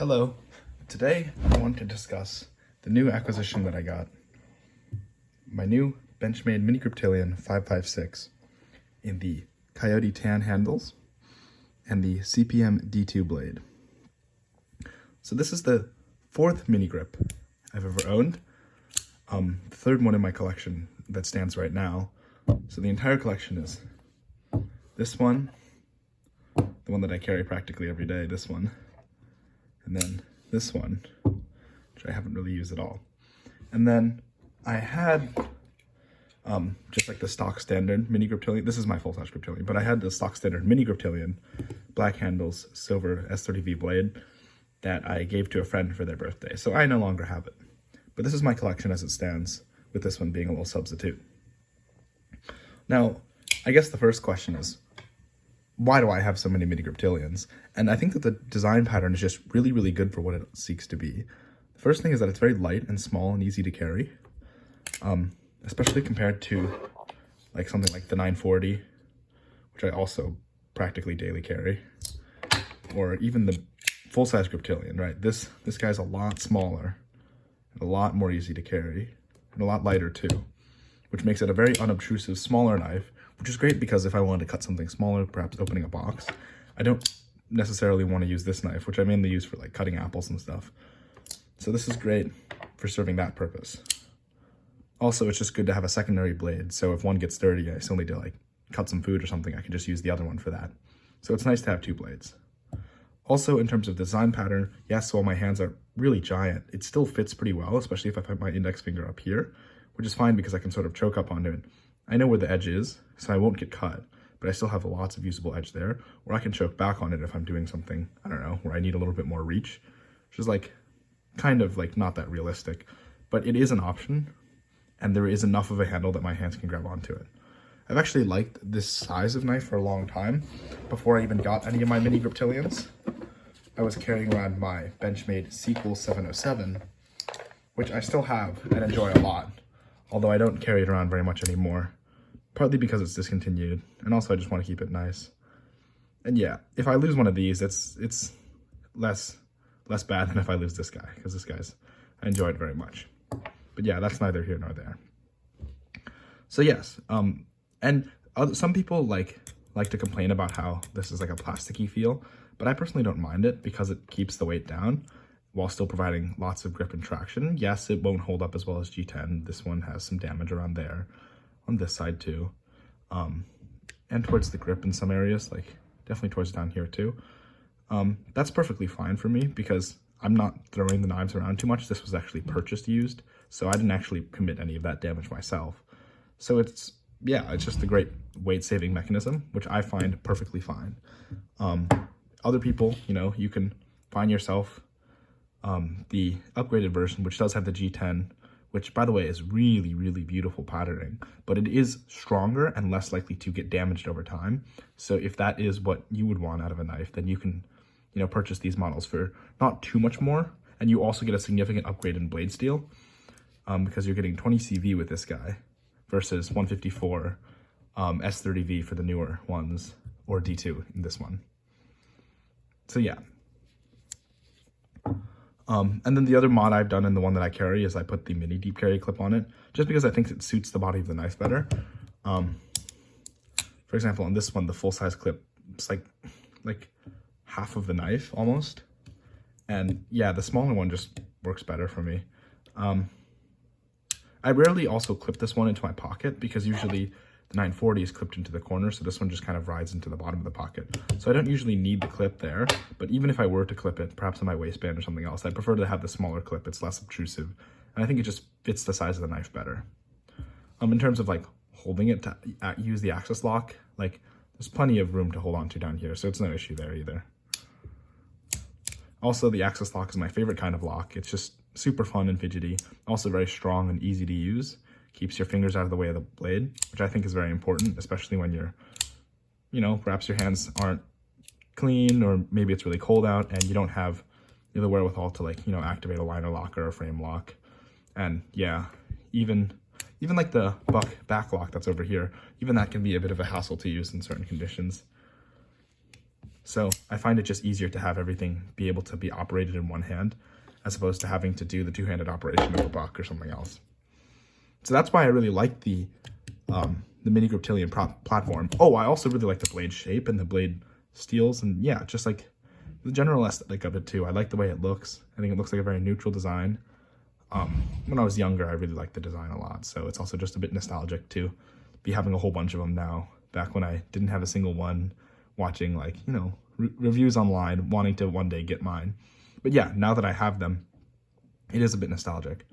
Hello. Today I want to discuss the new acquisition that I got. My new Benchmade Mini Griptilian 556 in the Coyote Tan handles and the CPM D2 blade. So this is the fourth mini grip I've ever owned. The third one in my collection that stands right now. So the entire collection is this one, the one that I carry practically every day, this one, and then this one, which I haven't really used at all. And then I had just like the stock standard mini Griptilian. This is my full-size Griptilian, but I had the stock standard mini Griptilian, black handles, silver S30V blade that I gave to a friend for their birthday. So I no longer have it. But this is my collection as it stands, with this one being a little substitute. Now, I guess the first question is, why do I have so many mini Griptilians? And I think that the design pattern is just really, really good for what it seeks to be. The first thing is that it's very light and small and easy to carry, especially compared to like something like the 940, which I also practically daily carry, or even the full-size Griptilian, right? This guy's a lot smaller, and a lot more easy to carry, and a lot lighter too, which makes it a very unobtrusive, smaller knife, which is great because if I wanted to cut something smaller, perhaps opening a box, I don't necessarily want to use this knife, which I mainly use for like cutting apples and stuff. So this is great for serving that purpose. Also, it's just good to have a secondary blade, so if one gets dirty, I still need to like cut some food or something, I can just use the other one for that. So it's nice to have two blades. Also, in terms of design pattern, yes, while my hands are really giant, it still fits pretty well, especially if I put my index finger up here, which is fine because I can sort of choke up onto it. I know where the edge is, so I won't get cut, but I still have lots of usable edge there, or I can choke back on it if I'm doing something, I don't know, where I need a little bit more reach, which is like, kind of like not that realistic, but it is an option, and there is enough of a handle that my hands can grab onto it. I've actually liked this size of knife for a long time. Before I even got any of my mini Griptilians, I was carrying around my Benchmade Sequel 707, which I still have and enjoy a lot, although I don't carry it around very much anymore, partly because it's discontinued, and also I just want to keep it nice. And yeah, if I lose one of these, it's less bad than if I lose this guy, because this guy's, I enjoy it very much. But yeah, that's neither here nor there. So yes, and some people like to complain about how this is like a plasticky feel, but I personally don't mind it because it keeps the weight down while still providing lots of grip and traction. Yes, it won't hold up as well as G10. This one has some damage around there, on this side too, and towards the grip in some areas, like definitely towards down here too. That's perfectly fine for me because I'm not throwing the knives around too much. This was actually purchased used, so I didn't actually commit any of that damage myself. So it's just a great weight saving mechanism, which I find perfectly fine. Other people, you can find yourself the upgraded version, which does have the G10, which by the way is really, really beautiful patterning, but it is stronger and less likely to get damaged over time. So if that is what you would want out of a knife, then you can, purchase these models for not too much more. And you also get a significant upgrade in blade steel because you're getting 20 CV with this guy versus 154 S30V for the newer ones, or D2 in this one. So yeah. And then the other mod I've done in the one that I carry is I put the mini deep carry clip on it, just because I think it suits the body of the knife better. For example, on this one, the full-size clip, it's like half of the knife almost. And yeah, the smaller one just works better for me. I rarely also clip this one into my pocket because usually the 940 is clipped into the corner, so this one just kind of rides into the bottom of the pocket. So I don't usually need the clip there, but even if I were to clip it, perhaps on my waistband or something else, I prefer to have the smaller clip. It's less obtrusive, and I think it just fits the size of the knife better. In terms of like holding it to use the axis lock, like there's plenty of room to hold on to down here, so it's no issue there either. Also, the axis lock is my favorite kind of lock. It's just super fun and fidgety, also very strong and easy to use. Keeps your fingers out of the way of the blade, which I think is very important, especially when you're, perhaps your hands aren't clean, or maybe it's really cold out and you don't have the wherewithal to activate a liner lock or a frame lock. And yeah, even like the back lock that's over here, even that can be a bit of a hassle to use in certain conditions. So I find it just easier to have everything be able to be operated in one hand as opposed to having to do the two-handed operation of a buck or something else. So that's why I really like the Mini Griptilian platform. Oh, I also really like the blade shape and the blade steels, and yeah, just like the general aesthetic of it too. I like the way it looks. I think it looks like a very neutral design. When I was younger, I really liked the design a lot, so it's also just a bit nostalgic to be having a whole bunch of them now, back when I didn't have a single one, watching like, you know, reviews online, wanting to one day get mine. But yeah, now that I have them, it is a bit nostalgic.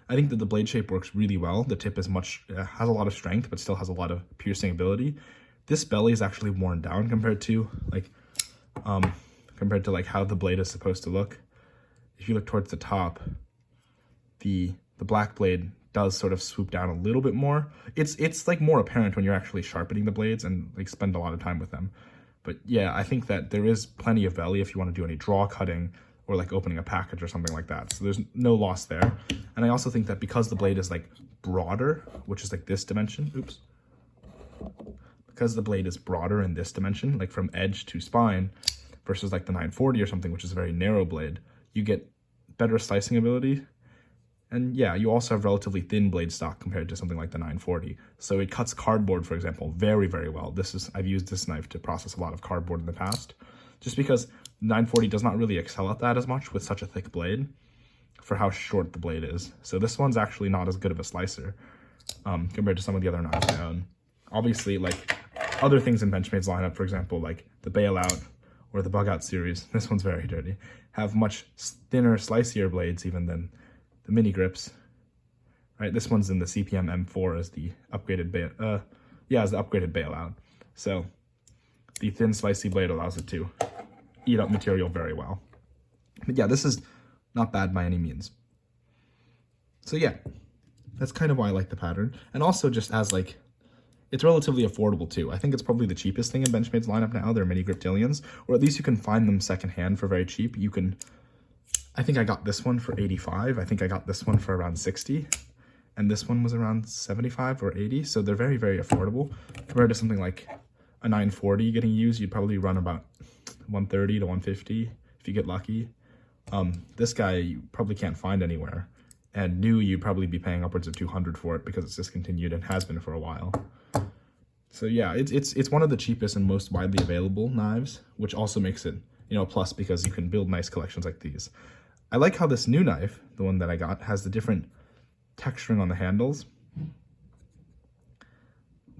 I think that the blade shape works really well. The tip is has a lot of strength, but still has a lot of piercing ability. This belly is actually worn down compared to like how the blade is supposed to look. If you look towards the top, the black blade does sort of swoop down a little bit more. It's like more apparent when you're actually sharpening the blades and like spend a lot of time with them. But yeah, I think that there is plenty of belly if you want to do any draw cutting or like opening a package or something like that. So there's no loss there. And I also think that because the blade is like broader, which is like this dimension, because the blade is broader in this dimension, like from edge to spine, versus like the 940 or something, which is a very narrow blade, you get better slicing ability. And yeah, you also have relatively thin blade stock compared to something like the 940. So it cuts cardboard, for example, very, very well. I've used this knife to process a lot of cardboard in the past, just because 940 does not really excel at that as much with such a thick blade for how short the blade is. So this one's actually not as good of a slicer compared to some of the other knives I own. Obviously, like other things in Benchmade's lineup, for example, like the Bailout or the Bug Out series, this one's very dirty, have much thinner, slicier blades even than the mini grips, right? This one's in the CPM M4 as the upgraded Bailout. So the thin slicey blade allows it to eat up material very well. But yeah, this is not bad by any means. So yeah, that's kind of why I like the pattern. And also just as like, it's relatively affordable too. I think it's probably the cheapest thing in Benchmade's lineup now. They're Mini Griptilians, or at least you can find them secondhand for very cheap. I think I got this one for 85. I think I got this one for around 60. And this one was around 75 or 80. So they're very, very affordable. Compared to something like a 940 getting used, you'd probably run about 130 to 150 if you get lucky. This guy you probably can't find anywhere. And new, you'd probably be paying upwards of 200 for it because it's discontinued and has been for a while. So yeah, it's one of the cheapest and most widely available knives, which also makes it, you know, a plus because you can build nice collections like these. I like how this new knife, the one that I got, has the different texturing on the handles.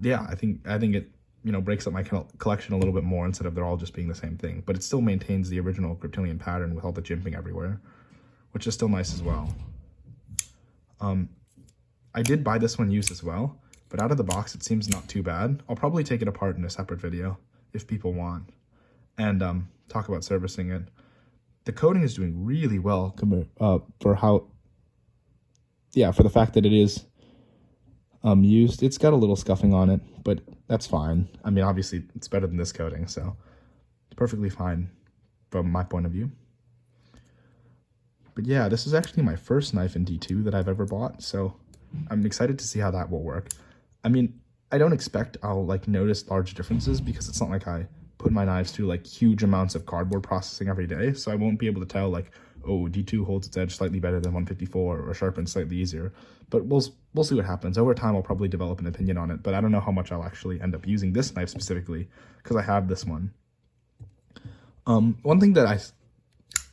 Yeah, I think it, you know, breaks up my collection a little bit more instead of they're all just being the same thing. But it still maintains the original Griptilian pattern with all the jimping everywhere, which is still nice as well. I did buy this one used as well, but out of the box it seems not too bad. I'll probably take it apart in a separate video if people want, and talk about servicing it. The coating is doing really well for the fact that it is used. It's got a little scuffing on it, but that's fine. I mean, obviously it's better than this coating, so it's perfectly fine from my point of view. But yeah, this is actually my first knife in D2 that I've ever bought, so I'm excited to see how that will work. I mean, I don't expect I'll like notice large differences because it's not like I put my knives through like huge amounts of cardboard processing every day, so I won't be able to tell like, oh, D2 holds its edge slightly better than 154 or sharpens slightly easier. But we'll see what happens. Over time, I'll probably develop an opinion on it, but I don't know how much I'll actually end up using this knife specifically because I have this one. One thing that I'm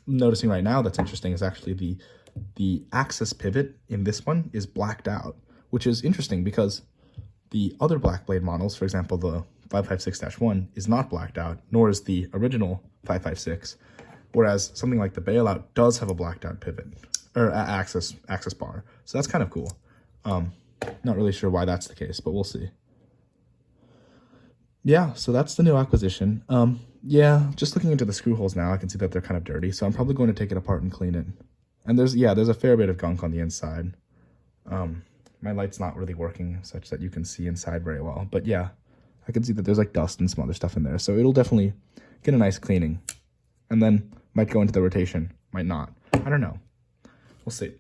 noticing right now that's interesting is actually the axis pivot in this one is blacked out, which is interesting because the other black blade models, for example, the 556-1 is not blacked out, nor is the original 556, whereas something like the Bailout does have a blacked out pivot, or axis bar. So that's kind of cool. Not really sure why that's the case, but we'll see. Yeah, so that's the new acquisition. Yeah, just looking into the screw holes now, I can see that they're kind of dirty, so I'm probably going to take it apart and clean it. And there's a fair bit of gunk on the inside. My light's not really working such that you can see inside very well, but yeah, I can see that there's like dust and some other stuff in there, so it'll definitely get a nice cleaning. And then might go into the rotation, might not. I don't know. We'll see.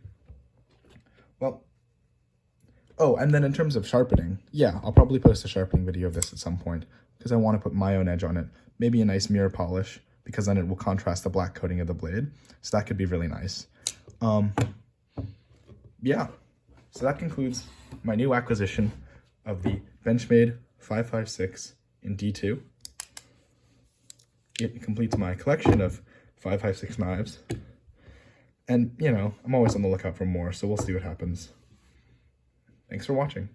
Well, oh, and then in terms of sharpening, yeah, I'll probably post a sharpening video of this at some point because I want to put my own edge on it. maybe a nice mirror polish, because then it will contrast the black coating of the blade. So that could be really nice. Yeah, so that concludes my new acquisition of the Benchmade 556 in D2. It completes my collection of 556 knives. And, you know, I'm always on the lookout for more, so we'll see what happens. Thanks for watching.